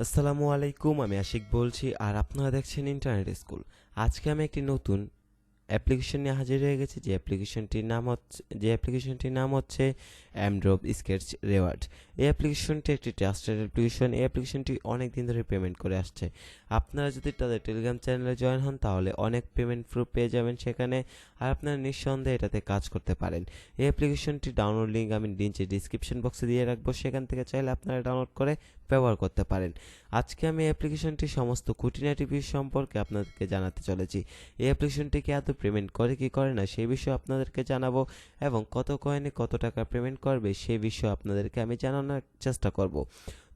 আসসালামু আলাইকুম, আমি আশিক বলছি আর আপনারা দেখছেন ইন্টারনেট স্কুল। আজকে আমি একটি নতুন অ্যাপ্লিকেশন নিয়ে হাজির হয়ে গেছি। যে অ্যাপ্লিকেশনটির নাম হচ্ছে অ্যামড্রপ স্কেচ রেওয়ার্ড। এই অ্যাপ্লিকেশনটি একটি ট্রাস্টেড অ্যাপ্লিকেশন। এই অ্যাপ্লিকেশনটি অনেক দিন ধরে পেমেন্ট করে আসছে। আপনারা যদি তাদের টেলিগ্রাম চ্যানেলে জয়েন হন তাহলে অনেক পেমেন্ট প্রুফ পেয়ে যাবেন সেখানে, আর আপনারা নিঃসন্দেহে এটাতে কাজ করতে পারেন। এই অ্যাপ্লিকেশনটি ডাউনলোড লিঙ্ক আমি নিচে ডিসক্রিপশন বক্সে দিয়ে রাখবো, সেখান থেকে চাইলে আপনারা ডাউনলোড করে ব্যবহার করতে পারেন। আজকে আমি অ্যাপ্লিকেশনটির সমস্ত খুঁটিনাটি বিষয় সম্পর্কে আপনাদেরকে জানাতে চলেছি। এই অ্যাপ্লিকেশনটি কি এত পেমেন্ট করে কি করে না সেই বিষয়ে আপনাদেরকে জানাবো, এবং কত কয়েনে কত টাকা পেমেন্ট করবে সেই বিষয়ে আপনাদেরকে আমি জানানোর চেষ্টা করব।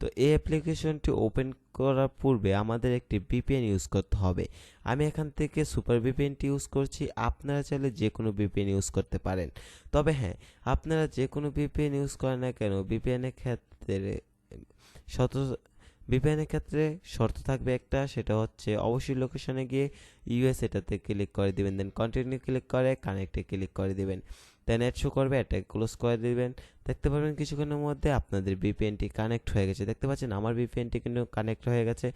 তো এই অ্যাপ্লিকেশনটি ওপেন করার পূর্বে আমাদের একটি ভিপিএন ইউজ করতে হবে। আমি এখান থেকে সুপার ভিপিএনটি ইউজ করছি। আপনারা চাইলে যে কোনো ভিপিএন ইউজ করতে পারেন। তবে হ্যাঁ, আপনারা যে কোনো ভিপিএন ইউজ করেন না কেন, ভিপিএনের ক্ষেত্রে শত ভিপিএনের ক্ষেত্রে শর্ত থাকবে একটা, সেটা হচ্ছে অবশ্যই লোকেশনে গিয়ে ইউএস এটাতে ক্লিক করে দিবেন, দেন কন্টিনিউ ক্লিক করে কানেক্টে ক্লিক করে দিবেন, দেন অ্যাড শো করবে, এটাকে ক্লোজ করে দিবেন। দেখতে পারবেন কিছুক্ষণের মধ্যে আপনাদের ভিপিএনটি কানেক্ট হয়ে গেছে। দেখতে পাচ্ছেন আমার ভিপিএনটি কিন্তু কানেক্ট হয়ে গেছে।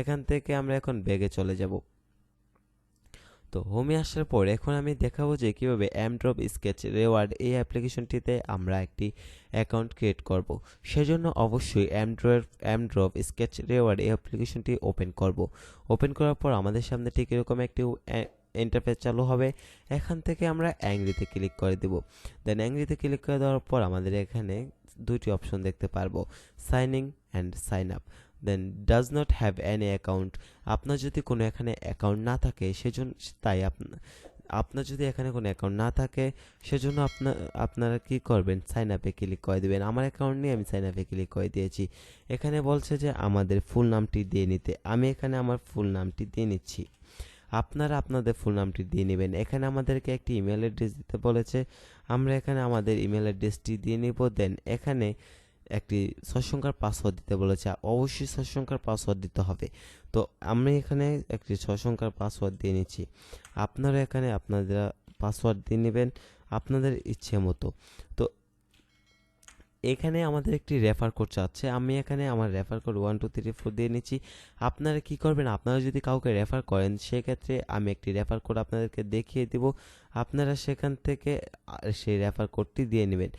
এখান থেকে আমরা এখন ব্যাগে চলে যাব। তো হোমে আসার পর এখন আমি দেখাবো যে কীভাবে অ্যামড্রপ স্কেচ রেওয়ার্ড এই অ্যাপ্লিকেশনটিতে আমরা একটি অ্যাকাউন্ট ক্রিয়েট করব। সেজন্য অবশ্যই অ্যামড্রপ স্কেচ রেওয়ার্ড এই অ্যাপ্লিকেশনটি ওপেন করব। ওপেন করার পর আমাদের সামনে ঠিক এরকম একটি ইন্টারফেস চালু হবে। এখান থেকে আমরা অ্যাংরিতে ক্লিক করে দেব। দেন অ্যাংরিতে ক্লিক করে দেওয়ার পর আমাদের এখানে দুটি অপশন দেখতে পারবো, sign in and sign up. Then does not have any account. আপনার যদি কোনো এখানে অ্যাকাউন্ট না থাকে সেজন্য, তাই আপনার যদি এখানে কোনো অ্যাকাউন্ট না থাকে সেজন্য আপনারা কি করবেন, সাইন আপে ক্লিক করে দেবেন। আমার অ্যাকাউন্ট নিয়ে আমি সাইন আপে ক্লিক করে দিয়েছি। এখানে বলছে যে আমাদের ফুল নামটি দিয়ে নিতে, আমি এখানে আমার ফুল নামটি দিয়ে নিচ্ছি। আপনারা আপনাদের ফুল নামটি দিয়ে নেবেন। এখানে আমাদেরকে একটি ইমেল অ্যাড্রেস দিতে বলেছে, আমরা এখানে আমাদের ইমেল অ্যাড্রেসটি দিয়ে নিব। দেন এখানে একটি 6 সংখ্যার পাসওয়ার্ড দিতে বলেছে, অবশ্যই 6 সংখ্যার পাসওয়ার্ড দিতে হবে। তো আমি এখানে একটি 6 সংখ্যার পাসওয়ার্ড দিয়ে নিচ্ছি। আপনারা এখানে আপনাদের পাসওয়ার্ড দিয়ে নেবেন আপনাদের ইচ্ছে মতো। তো এখানে আমাদের একটি রেফার কোড চাচ্ছে, আমি এখানে আমার রেফার কোড 1234 দিয়ে নিচ্ছি। আপনারা কি করবেন, আপনারা যদি কাউকে রেফার করেন সেক্ষেত্রে আমি একটি রেফার কোড আপনাদেরকে দেখিয়ে দিব। আপনারা সেখান থেকে সেই রেফার কোডটি দিয়ে নেবেন।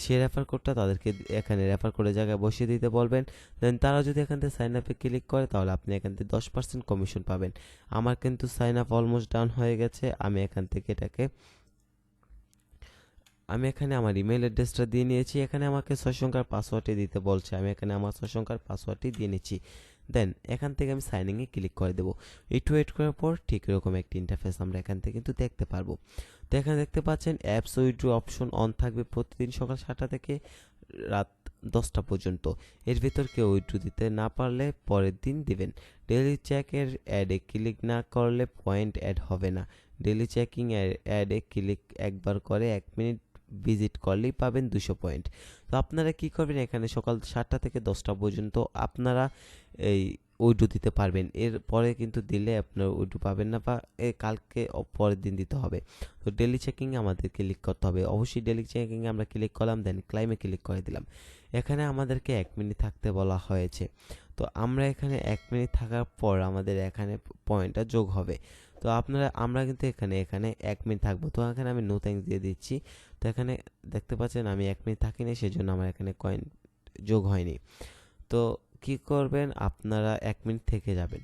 সেই রেফার কোডটা তাদেরকে এখানে রেফার কোডের জায়গায় বসিয়ে দিতে বলবেন। দেন তারা যদি এখান থেকে সাইন আপে ক্লিক করে তাহলে আপনি এখান থেকে 10% কমিশন পাবেন। আমার কিন্তু সাইন আপ অলমোস্ট ডান হয়ে গেছে। আমি এখানে আমার ইমেল অ্যাড্রেসটা দিয়ে নিয়েছি। এখানে আমাকে 6 সংখ্যার পাসওয়ার্ডটি দিতে বলছে, আমি এখানে আমার 6 সংখ্যার পাসওয়ার্ডটি দিয়ে নিচ্ছি। দেন এখান থেকে আমি সাইন ইনে ক্লিক করে দেবো। একটু ওয়েট করার পর ঠিক এরকম একটি ইন্টারফেস আমরা এখান থেকে কিন্তু দেখতে পারবো। তো এখানে দেখতে পাচ্ছেন অ্যাপস উইথড্র অপশন অন থাকবে প্রতিদিন সকাল 7টা থেকে রাত 10টা পর্যন্ত। এর ভিতর কেউ উইথড্র দিতে না পারলে পরের দিন দিবেন। ডেইলি চেকের অ্যাডে ক্লিক না করলে পয়েন্ট অ্যাড হবে না। ডেইলি চেকিং অ্যাডে ক্লিক একবার করে 1 মিনিট ভিজিট করলেই পাবেন 200 পয়েন্ট। তো আপনারা কি করবেন, এখানে সকাল 7টা থেকে 10টা পর্যন্ত আপনারা এই উইড্রো দিতে পারবেন। এর পরে কিন্তু দিলে আপনার উইড্রো পাবেন না, বা কালকে পরের দিন দিতে হবে। তো ডেলি চেকিংয়ে আমাদের ক্লিক করতে হবে। অবশ্যই ডেলি চেকিংয়ে আমরা ক্লিক করলাম, দেন ক্লাইমে ক্লিক করে দিলাম। এখানে আমাদেরকে 1 মিনিট থাকতে বলা হয়েছে। তো আমরা এখানে 1 মিনিট থাকার পর আমাদের এখানে পয়েন্টটা যোগ হবে। তো আমরা কিন্তু এখানে 1 মিনিট থাকবো। তো এখানে আমি নো থ্যাঙ্কস দিয়ে দিচ্ছি। তো এখানে দেখতে পাচ্ছেন আমি 1 মিনিট থাকিনি, সেজন্য আমার এখানে কয়েন যোগ হয়নি। তো কি করবেন, আপনারা 1 মিনিট থেকে যাবেন।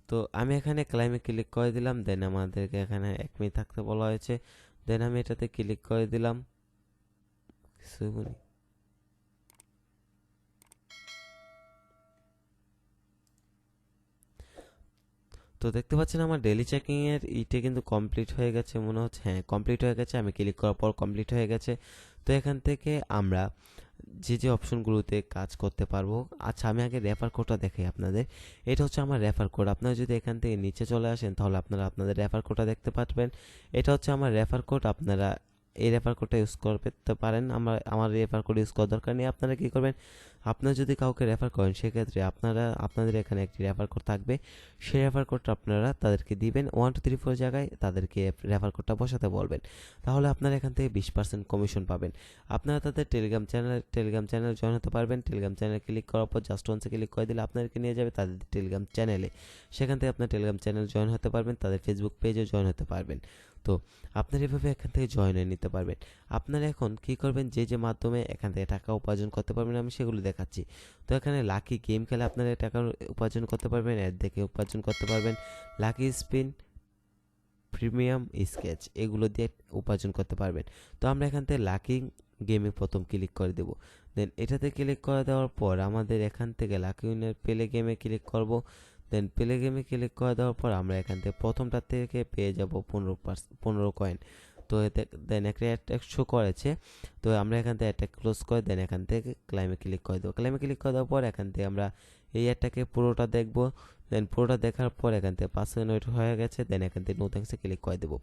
তো আমি এখানে ক্লাইমে ক্লিক করে দিলাম, দেন আমাদেরকে এখানে 1 মিনিট থাকতে বলা হয়েছে। দেন আমি এটাতে ক্লিক করে দিলাম। তো দেখতে পাচ্ছেন আমার ডেইলি চেকিং এর ইটে কিন্তু কমপ্লিট হয়ে গেছে মনে হচ্ছে। হ্যাঁ, কমপ্লিট হয়ে গেছে। আমি ক্লিক করার পর কমপ্লিট হয়ে গেছে। তো এখান থেকে আমরা যে অপশনগুলোতে কাজ করতে পারবো। আচ্ছা, আমি আগে রেফার কোডটা দেখাই আপনাদের। এটা হচ্ছে আমার রেফার কোড। আপনারা যদি এখান থেকে নিচে চলে আসেন তাহলে আপনারা আপনাদের রেফার কোডটা দেখতে পারবেন। এটা হচ্ছে আমার রেফার কোড। আপনারা এই রেফার কোডটা ইউজ করতে পারেন। আমার রেফার কোড ইউজ করার দরকার নেই। আপনারা কী করবেন, আপনারা যদি কাউকে রেফার করেন সেক্ষেত্রে আপনাদের এখানে একটি রেফার কোড থাকবে। সেই রেফার কোডটা আপনারা তাদেরকে দিবেন, 1 2 3 4 জায়গায় তাদেরকে রেফার কোডটা বসাতে বলবেন। তাহলে আপনারা এখান থেকে 20% কমিশন পাবেন। আপনারা তাদের টেলিগ্রাম চ্যানেল জয়েন হতে পারবেন। টেলিগ্রাম চ্যানেল ক্লিক করার পর জাস্ট ওয়ান্সে ক্লিক করে দিলে আপনাদেরকে নিয়ে যাবে তাদের টেলিগ্রাম চ্যানেলে। সেখান থেকে আপনার টেলিগ্রাম চ্যানেল জয়েন হতে পারবেন, তাদের ফেসবুক পেজে জয়েন হতে পারবেন। তো আপনারা এভাবে এখান থেকে জয়েন হয়ে নিতে পারবেন। আপনারা এখন কী করবেন, যে মাধ্যমে এখান থেকে টাকা উপার্জন করতে পারবেন আমি সেগুলো দেখাচ্ছি। তো এখানে লাকি গেম খেলে আপনারা টাকা উপার্জন করতে পারবেন, অ্যাড দেখে উপার্জন করতে পারবেন। লাকি স্পিন, প্রিমিয়াম স্কেচ এগুলো দিয়ে উপার্জন করতে পারবেন। তো আমরা এখান থেকে লাকি গেমে প্রথম ক্লিক করে দেব। দেন এটাতে ক্লিক করে দেওয়ার পর আমাদের এখান থেকে লাকি উইনার প্লে গেমে ক্লিক করব। দেন প্লে গেমে ক্লিক করে দেওয়ার পর আমরা এখান থেকে প্রথমটা থেকে পেয়ে যাব 15 কয়েন। তো দেন একটা অ্যাটাক শো করেছে, তো আমরা এখান থেকে অ্যাটাক ক্লোজ করে দেন এখান থেকে ক্লাইমে ক্লিক করে দেবো। ক্লাইমে ক্লিক করে দেওয়ার পর এখান থেকে আমরা এই অ্যাটাকে পুরোটা দেখব। দেন পুরোটা দেখার পর এখান থেকে 5 সেকেন্ড ওয়েট হয়ে গেছে, দেন এখান থেকে নো থ্যাঙ্কসে ক্লিক করে দেবো।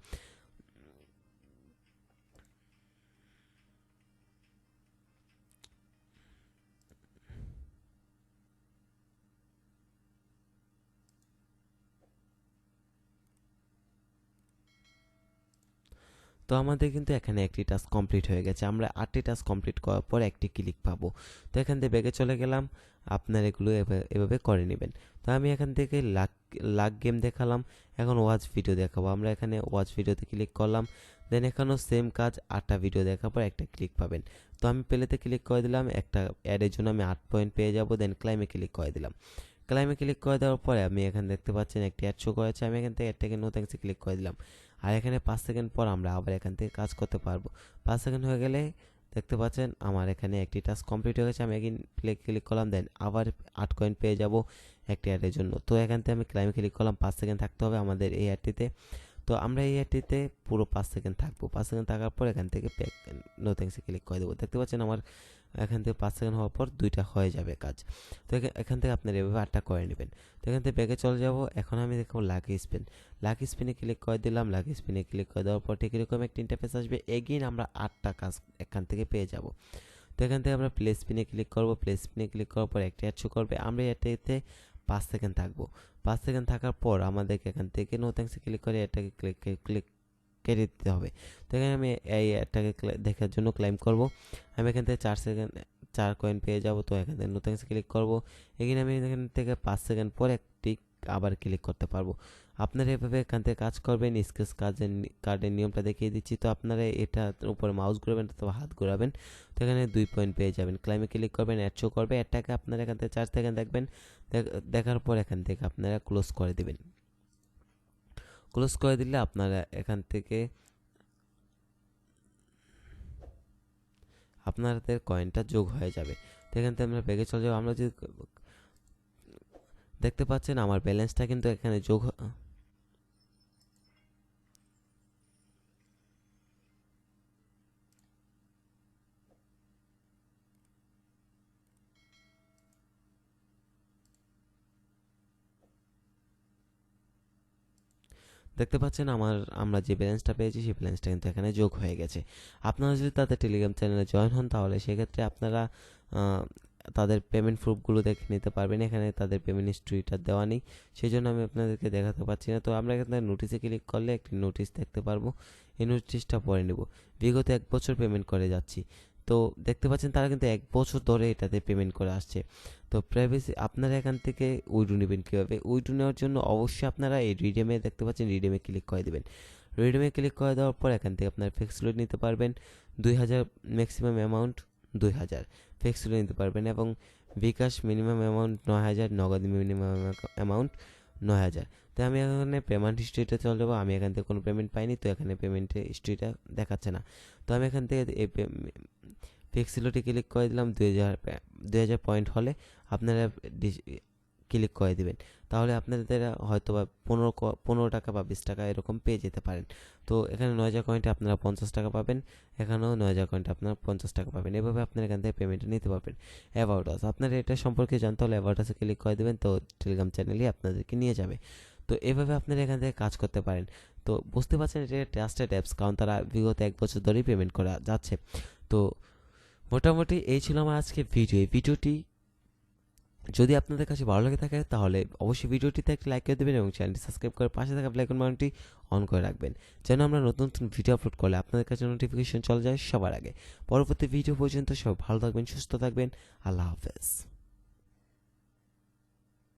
তো আমাদের কিন্তু এখানে একটি টাস্ক কমপ্লিট হয়ে গেছে। আমরা 8টি টাস্ক কমপ্লিট করার পর একটি ক্লিক পাবো। তো এখান থেকে ব্যাগে চলে গেলাম। আপনার এগুলো এভাবে করে নেবেন। তো আমি এখান থেকে লাক গেম দেখালাম, এখন ওয়াচ ভিডিও দেখাবো। আমরা এখানে ওয়াচ ভিডিওতে ক্লিক করলাম। দেন এখানেও সেম কাজ, 8টা ভিডিও দেখার পর একটা ক্লিক পাবেন। তো আমি প্লেতে ক্লিক করে দিলাম, একটা অ্যাডের জন্য আমি 8 পয়েন্ট পেয়ে যাব। দেন ক্লাইমে ক্লিক করে দিলাম। ক্লাইমে ক্লিক করে দেওয়ার পরে আমি এখানে দেখতে পাচ্ছেন একটি অ্যাড শো করেছে। আমি এখান থেকে অ্যাডটাকে নো থ্যাঙ্কসে ক্লিক করে দিলাম। আর এখানে 5 সেকেন্ড পর আমরা আবার এখান থেকে কাজ করতে পারবো। 5 সেকেন্ড হয়ে গেলে দেখতে পাচ্ছেন আমার এখানে একটি টাস্ক কমপ্লিট হয়ে গেছে। আমি এগেইন প্লে ক্লিক করলাম, দেন আবার 8 কয়েন পেয়ে যাব একটি অ্যাডের জন্য। তো এখান থেকে আমি ক্লাইমে ক্লিক করলাম, 5 সেকেন্ড থাকতে হবে আমাদের এই অ্যাডটিতে। তো আমরা এই অ্যাডটিতে পুরো 5 সেকেন্ড থাকবো। 5 সেকেন্ড থাকার পর এখান থেকে নো থ্যাঙ্কসে ক্লিক করে দেবো। দেখতে পাচ্ছেন আমার এখান থেকে 5 সেকেন্ড হওয়ার পর 2টা হয়ে যাবে কাজ। তো এখান থেকে আপনারা এভাবে 8টা করে নেবেন। তো এখান থেকে ব্যাগে চলে যাব। এখন আমি দেখাবো লাকি স্পিন। লাকি স্পিনে ক্লিক করে দিলাম। লাকি স্পিনে ক্লিক করে দেওয়ার পর ঠিক এরকম একটা ইন্টারফেস আসবে। এগেইন আমরা 8টা কাজ এখান থেকে পেয়ে যাব। তো এখান থেকে আমরা প্লে স্পিনে ক্লিক করব। প্লে স্পিনে ক্লিক করার পর একটা অ্যাড শো করবে। আমরা এটাতে 5 সেকেন্ড থাকবো। 5 সেকেন্ড থাকার পর আমাদেরকে এখান থেকে নো থ্যাঙ্কসে ক্লিক করে এটাকে ক্লিক কেটে দিতে হবে। তো এখানে আমি এই অ্যাডটাকে দেখার জন্য ক্লাইম করব। আমি এখান থেকে 4 কয়েন পেয়ে যাব। তো এখান থেকে নো থ্যাঙ্কসে ক্লিক করব। এখানে আমি এখান থেকে 5 সেকেন্ড পর একটি আবার ক্লিক করতে পারবো। আপনারা এভাবে এখান থেকে কাজ করবেন। স্কেচ কার্ডের নিয়মটা দেখিয়ে দিচ্ছি। তো আপনারা এটার উপরে মাউস ঘোরাবেন অথবা হাত ঘোরাবেন। তো এখানে 2 পয়েন্ট পেয়ে যাবেন। ক্লাইমে ক্লিক করবেন, অ্যাড শো করবে। অ্যাডটাকে আপনারা এখান থেকে 4 সেকেন্ড দেখবেন। দেখার পর এখান থেকে আপনারা ক্লোজ করে দেবেন। ক্লোজ করে দিলে আপনারা এখান থেকে আপনাদের কয়েনটা যোগ হয়ে যাবে। তো এখান থেকে আমরা ব্যাগে চলে যাবো। আমরা যদি দেখতে পাচ্ছেন আমার ব্যালেন্সটা কিন্তু এখানে যোগ দেখতে পাচ্ছেন আমরা যে ব্যালেন্সটা পেয়েছি সেই ব্যালেন্সটা কিন্তু এখানে যোগ হয়ে গেছে। আপনারা যদি তাদের টেলিগ্রাম চ্যানেলে জয়েন হন তাহলে সেক্ষেত্রে আপনারা তাদের পেমেন্ট প্রুফগুলো দেখে নিতে পারবেন। এখানে তাদের পেমেন্ট হিস্ট্রিটা দেওয়া নেই, সেই জন্য আমি আপনাদেরকে দেখাতে পারছি না। তো আমরা এখানে নোটিশে ক্লিক করলে একটি নোটিশ দেখতে পারবো। এই নোটিশটা পড়ে নেব। বিগত 1 বছর পেমেন্ট করে যাচ্ছি। তো দেখতে পাচ্ছেন তারা কিন্তু 1 বছর ধরে এটাতে পেমেন্ট করে আসছে। তো প্রাইভেসি আপনারা এখান থেকে উইড্রো নেবেন কীভাবে? উইড্রো নেওয়ার জন্য অবশ্যই আপনারা এই রিডেমে দেখতে পাচ্ছেন, রিডেমে ক্লিক করে দেবেন। রিডেমে ক্লিক করে দেওয়ার পর এখান থেকে আপনার ফিক্স লোড নিতে পারবেন। 2000 ম্যাক্সিমাম অ্যামাউন্ট 2000 ফিক্স লোড নিতে পারবেন, এবং বিকাশ মিনিমাম অ্যামাউন্ট 9000, নগদ মিনিমাম অ্যামাউন্ট 9000। তো আমি এখানে পেমেন্ট হিস্ট্রিটা চলে যাবো। আমি এখান থেকে কোনো পেমেন্ট পাইনি, তো এখানে পেমেন্টের হিস্ট্রিটা দেখাচ্ছে না। তো আমি এখান থেকে এই ফিক্সিলোটি ক্লিক করে দিলাম। 2000 পয়েন্ট হলে আপনারা ক্লিক করে দিবেন। তাহলে আপনাদের হয়তো বা 15 টাকা বা 20 টাকা এরকম পেয়ে যেতে পারেন। তো এখানে 9000 কয়েন্টে আপনারা 50 টাকা পাবেন। এখানেও 9000 কয়েন্টে আপনারা 50 টাকা পাবেন। এভাবে আপনারা এখান থেকে পেমেন্টটা নিতে পারবেন। অ্যাবাউট আস, আপনারা এটা সম্পর্কে জানতে হলে অ্যাবাউট আসে ক্লিক করে দেবেন। তো টেলিগ্রাম চ্যানেলই আপনাদেরকে নিয়ে যাবে। তো এভাবে আপনারা এখান থেকে কাজ করতে পারেন। তো বুঝতে পারছেন এটা ট্রাস্টেড অ্যাপস, কারণ তারা বিগত 1 বছর ধরেই পেমেন্ট করা যাচ্ছে। তো মোটামুটি এই ছিল আমার আজকে ভিডিও। এই ভিডিওটি যদি আপনাদের কাছে ভালো লাগে থাকে তাহলে অবশ্যই ভিডিওটিতে একটা লাইক করে দেবেন এবং চ্যানেলটি সাবস্ক্রাইব করে পাশে থাকা বেল আইকন বাটনটি অন করে রাখবেন, যেন আমরা নতুন নতুন ভিডিও আপলোড করলে আপনাদের কাছে নোটিফিকেশন চলে যায় সবার আগে। পরবর্তী ভিডিও পর্যন্ত সবাই ভালো থাকবেন, সুস্থ থাকবেন। আল্লাহ হাফেজ।